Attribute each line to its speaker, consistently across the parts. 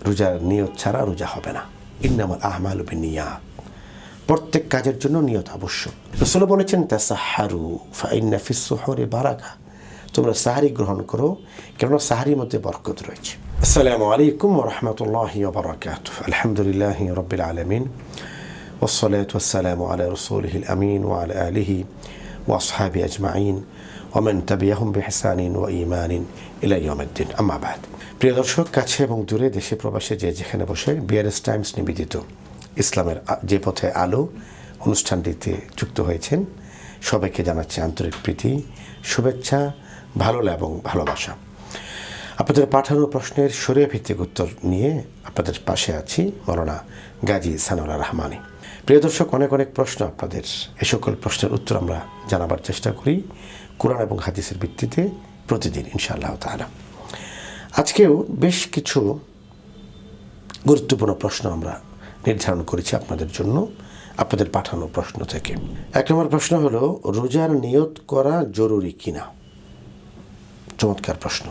Speaker 1: রোজার নিয়ত ছাড়া রোজা হবে না। ইন্নামাল আ'মালু বিন্নিয়াত, প্রত্যেক কাজের জন্য নিয়ত আবশ্যক। রাসূল বলেছেন তাসাহহারু ফাইন্না ফিস সুহুরি বারাকা, তোমরা সাহারি গ্রহণ করো, কেননা সাহারির মধ্যে বরকত রয়েছে। আসসালামু আলাইকুম ওয়া রাহমাতুল্লাহি ওয়া বারাকাতুহু। আলহামদুলিল্লাহি রাব্বিল আলামিন ওয়াসসালাতু ওয়াসসালামু আলা রাসূলিহিল আমিন ওয়া আলা আলিহি ওয়া আসহাবিহি আজমাইন ওয়া মান তাবিআহুম বিইহসানিন ওয়া ঈমানিন ইলা ইয়াউমিদ্দিন, আম্মা বা'দ। প্রিয় দর্শক, কাছে এবং দূরে, দেশে প্রবাসে যে যেখানে বসে বিআরএস টাইমস নিবেদিত ইসলামের যে পথে আলো অনুষ্ঠানটিতে যুক্ত হয়েছেন, সবাইকে জানাচ্ছি আন্তরিক প্রীতি, শুভেচ্ছা, ভালো এবং ভালোবাসা। আপনাদের পাঠানো প্রশ্নের শরীয় ভিত্তিক উত্তর নিয়ে আপনাদের পাশে আছি মাওলানা গাজী সানাউল্লাহ রহমানী। প্রিয় দর্শক, অনেক অনেক প্রশ্ন আপনাদের, এ সকল প্রশ্নের উত্তর আমরা জানাবার চেষ্টা করি কোরআন এবং হাদিসের ভিত্তিতে প্রতিদিন ইনশাআল্লাহ তাআলা। আজকেও বেশ কিছু গুরুত্বপূর্ণ প্রশ্ন আমরা নির্ধারণ করেছি আপনাদের জন্য, আপনাদের পাঠানো প্রশ্ন থেকে। এক নম্বর প্রশ্ন হলো, রোজার নিয়ত করা জরুরি কিনা? চমৎকার প্রশ্ন।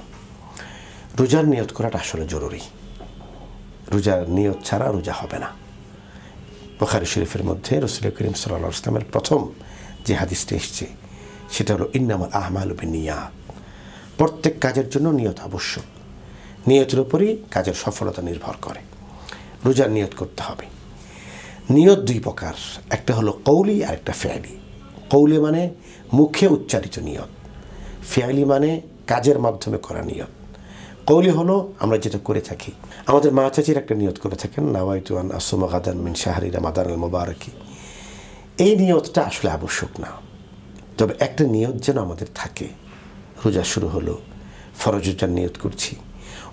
Speaker 1: রোজার নিয়ত করাটা আসলে জরুরি। রোজার নিয়ত ছাড়া রোজা হবে না। বুখারী শরীফের মধ্যে রাসূল করিম সাল্লাল্লাহু আলাইহি ওয়াসাল্লামের প্রথম যে হাদিসটি এসেছে সেটা হলো ইন্নামাল আ'মালু বিন্নিয়াত, প্রত্যেক কাজের জন্য নিয়ত আবশ্যক। নিয়তের উপরই কাজের সফলতা নির্ভর করে। রোজার নিয়ত করতে হবে। নিয়ত দুই প্রকার, একটা হলো কৌলি আর একটা ফেয়ালি। কৌলি মানে মুখে উচ্চারিত নিয়ত, ফেয়ালি মানে কাজের মাধ্যমে করা নিয়ত। কৌলি হলো আমরা যেটা করে থাকি। আমাদের মা চাচির একটা নিয়ত করে থাকেন, নাওয়াইতু আন আসুমা গাদান মিন শাহরি রমাদান আল মুবারাকি। এই নিয়তটা আসলে আবশ্যক না, তবে একটা নিয়ত যেন আমাদের থাকে। রোজা শুরু হলো, ফরজ রোজার নিয়ত করছি।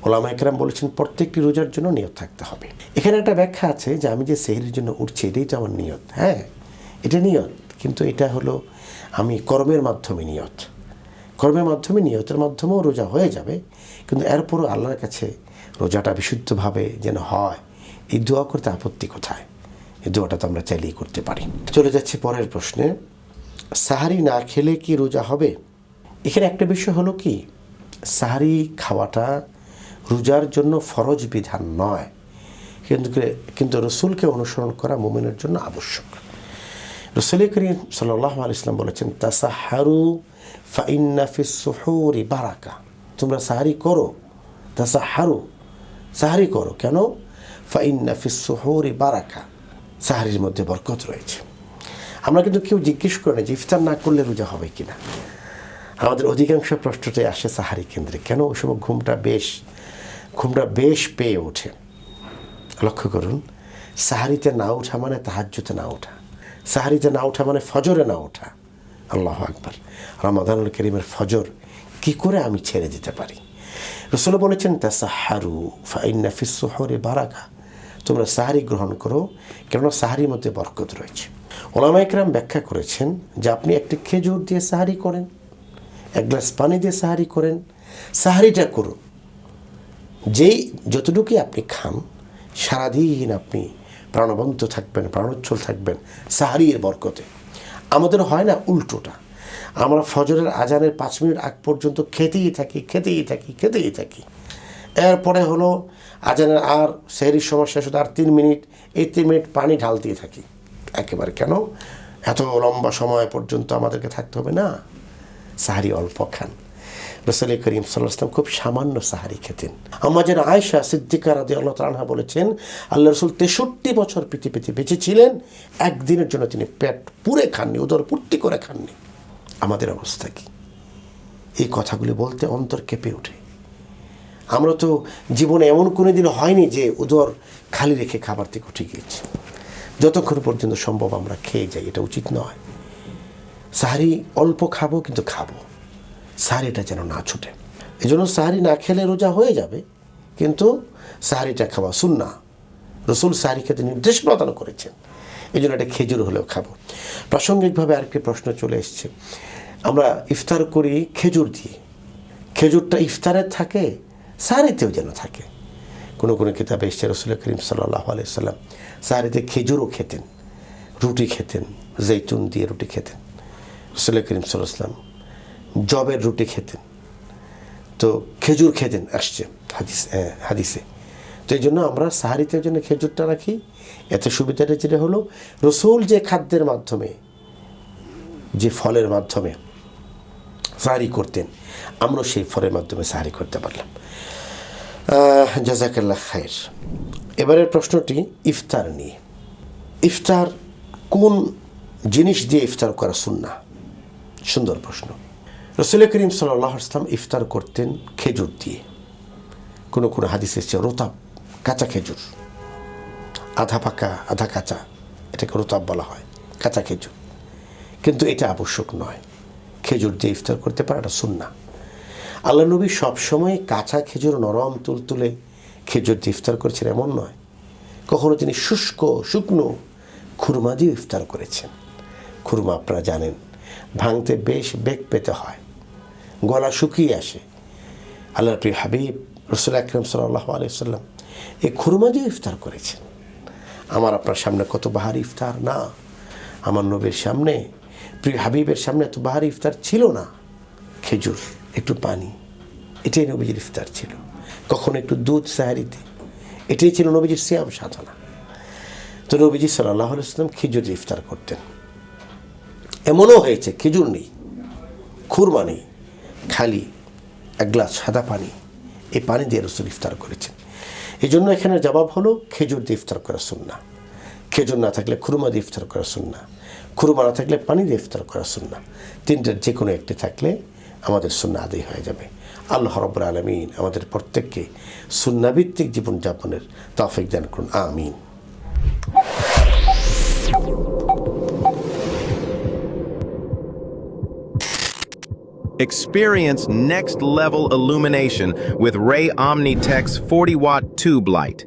Speaker 1: ওলামা একরাম বলেছেন প্রত্যেকটি রোজার জন্য নিয়ত থাকতে হবে। এখানে একটা ব্যাখ্যা আছে যে আমি যে সেহরির জন্য উঠছি এটাই তো আমার নিয়ত। হ্যাঁ, এটা নিয়ত, কিন্তু এটা হলো আমি কর্মের মাধ্যমে নিয়ত। কর্মের মাধ্যমে, নিয়তের মাধ্যমেও রোজা হয়ে যাবে, কিন্তু এরপরও আল্লাহর কাছে রোজাটা বিশুদ্ধভাবে যেন হয়, এই দোয়া করতে আপত্তি কোথায়? এই দোয়াটা তো আমরা চাইলেই করতে পারি। চলে যাচ্ছি পরের প্রশ্নে, সাহারি না খেলে কি রোজা হবে? এখানে একটা বিষয় হলো কি, সাহারি খাওয়াটা রোজার জন্য ফরজ বিধান নয়, কিন্তু রসুলকে অনুসরণ করা মুমিনের জন্য আবশ্যক। রাসূল করিম সাল্লাল্লাহু আলাইহি ওয়াসাল্লাম বলেছেন তাসাহহারু ফাইন্না ফিস সুহুরি বারাকা, তোমরা সাহারি করো। তাসাহহারু, সাহারি করো। কেন? ফাইন্না ফিস সুহুরি বারাকা, সাহারির মধ্যে বরকত রয়েছে। আমরা কিন্তু কেউ জিজ্ঞেস করে না যে ইফতার না করলে রোজা হবে কিনা। আমাদের অধিকাংশ প্রশ্নটাই আসে সাহারি কেন্দ্রে। কেন? ওই সময় ঘুমটা বেশ পেয়ে ওঠে। লক্ষ্য করুন, সাহারিতে না ওঠা মানে তাহাজ্জুদে না ওঠা, সাহারিতে না ওঠা মানে ফজরে না ওঠা। আল্লাহু আকবার! রমাদানুল কারীমের ফজর কি করে আমি ছেড়ে দিতে পারি? রাসূল বলেছেন তাসাহহারু ফাইন্না ফিস সুহুরি বারাকা, তোমরা সাহারি গ্রহণ করো, কেননা সাহারির মধ্যে বরকত রয়েছে। ওলামা একরাম ব্যাখ্যা করেছেন যে আপনি একটি খেজুর দিয়ে সাহারি করেন, এক গ্লাস পানি দিয়ে সাহারি করেন, সাহারিটা করুন। যেই যতটুকুই আপনি খান, সারাদিন আপনি প্রাণবন্ত থাকবেন, প্রাণোচ্ছল থাকবেন সাহারির বরকতে। আমাদের হয় না উল্টোটা, আমরা ফজরের আজানের 5 মিনিট আগ পর্যন্ত খেতেই থাকি। এরপরে হলো আজানের আর সেহরির সময় শেষ হতে আর 3 মিনিট, এই 3 মিনিট পানি ঢালতেই থাকি একেবারে। কেন? এত লম্বা সময় পর্যন্ত আমাদেরকে থাকতে হবে না, সাহারি অল্প খান। রাসূল করিম সাল্লাল্লাহু আলাইহি ওয়াসাল্লাম খুব সামান্য সাহারি খেতেন। আমাদের আয়েশা সিদ্দিকা রাদিয়াল্লাহু তাআলা আনহা বলেছেন আল্লাহ রাসূল 63 বছর পৃথিবীতে বেঁচে ছিলেন, একদিনের জন্য তিনি পেট পুরে খাননি, উদর পূর্তি করে খাননি। আমাদের অবস্থা কি? এই কথাগুলি বলতে অন্তর কেঁপে ওঠে। আমরা তো জীবনে এমন কোনো দিন হয়নি যে উদর খালি রেখে খাবার থেকে উঠে গিয়েছি। যতক্ষণ পর্যন্ত সম্ভব আমরা খেয়ে যাই, এটা উচিত নয়। সাহারি অল্প খাবো, কিন্তু খাবো, সাহারিটা যেন না ছুটে। এই জন্য সাহারি না খেলে রোজা হয়ে যাবে, কিন্তু সাহারিটা খাওয়া সুন্নাহ। রসুল সাহারি খেতে নির্দেশ প্রদান করেছেন, এই জন্য একটা খেজুর হলেও খাবো। প্রাসঙ্গিকভাবে আরেকটি প্রশ্ন চলে এসছে, আমরা ইফতার করি খেজুর দিয়ে, খেজুরটা ইফতারে থাকে, সাহারিতেও যেন থাকে। কোনো কিতাবে এসছে রাসূল করিম সাল্লাল্লাহু আলাইহি ওয়াসাল্লাম সাহারিতে খেজুরও খেতেন, রুটি খেতেন, জৈতুন দিয়ে রুটি খেতেন। রাসূল করিম সাল্লাল্লাহু আলাইহি ওয়াসাল্লাম জবের রুটি খেতেন, তো খেজুর খেতেন, আসছে হাদিসে। তো এই জন্য আমরা সাহারিতে জন্য খেজুরটা রাখি। এতে সুবিধাটা যেটা হলো, রসুল যে খাদ্যের মাধ্যমে, যে ফলের মাধ্যমে সাহারি করতেন, আমরা সেই ফলের মাধ্যমে সাহারি করতে পারলাম। জাযাকাল্লাহ খায়ের। এবারের প্রশ্নটি ইফতার নিয়ে। ইফতার কোন জিনিস দিয়ে ইফতার করা সুন্নাহ? সুন্দর প্রশ্ন। রাসূল করিম সাল্লাল্লাহু আলাইহি ওয়াসাল্লাম ইফতার করতেন খেজুর দিয়ে। কোনো কোনো হাদিসে এসেছে রোতাব, কাঁচা খেজুর, আধা পাকা আধা কাঁচা, এটাকে রোতাব বলা হয়, কাঁচা খেজুর। কিন্তু এটা আবশ্যক নয়, খেজুর দিয়ে ইফতার করতে পারে, এটা সুন্নাহ। আল্লাহ নবী সবসময় কাঁচা খেজুর নরম তুলতুলে খেজুর দিয়ে ইফতার করেছেন এমন নয়। কখনো তিনি শুকনো খুরমা দিয়ে ইফতার করেছেন। খুরমা আপনারা জানেন ভাঙতে বেশ বেগ পেতে হয়, গলা শুকিয়ে আসে। আল্লাহর প্রিয় হাবিব রাসূল আকরাম সাল্লাল্লাহু আলাইহি ওয়াসাল্লাম এই খুরমা দিয়ে ইফতার করেছেন। আমার আপনার সামনে কত বাহারি ইফতার না, আমার নবীর সামনে, প্রিয় হাবিবের সামনে এত বাহারি ইফতার ছিল না। খেজুর, একটু পানি, এটাই নবীজির ইফতার ছিল। কখনো একটু দুধ সাহারিতে, এটাই ছিল নবীজির সিয়াম সাধনা। তো নবীজি সাল্লাল্লাহু আলাইহি ওয়াসাল্লাম খেজুর দিয়ে ইফতার করতেন। এমনও হয়েছে খেজুর নেই, খুরমা নেই, খালি এক গ্লাস সাদা পানি, এই পানি দিয়ে রাসূল ইফতার করেছেন। এই জন্য এখানে জবাব হলো খেজুর দিয়ে ইফতার করা সুন্নাহ। খেজুর না থাকলে খুরমা দিয়ে ইফতার করা সুন্নাহ, খুরমা না থাকলে পানি দিয়ে ইফতার করা সুন্নাহ। তিনটার যে কোনো একটি থাকলে আমাদের সুন্নাহ আদায় হয়ে যাবে। আল্লাহ রাব্বুল আলামিন আমাদের প্রত্যেককে সুন্নাহভিত্তিক জীবনযাপনের তৌফিক দান করুন, আমিন।
Speaker 2: Experience next level illumination with Ray OmniTech's 40-watt tube light.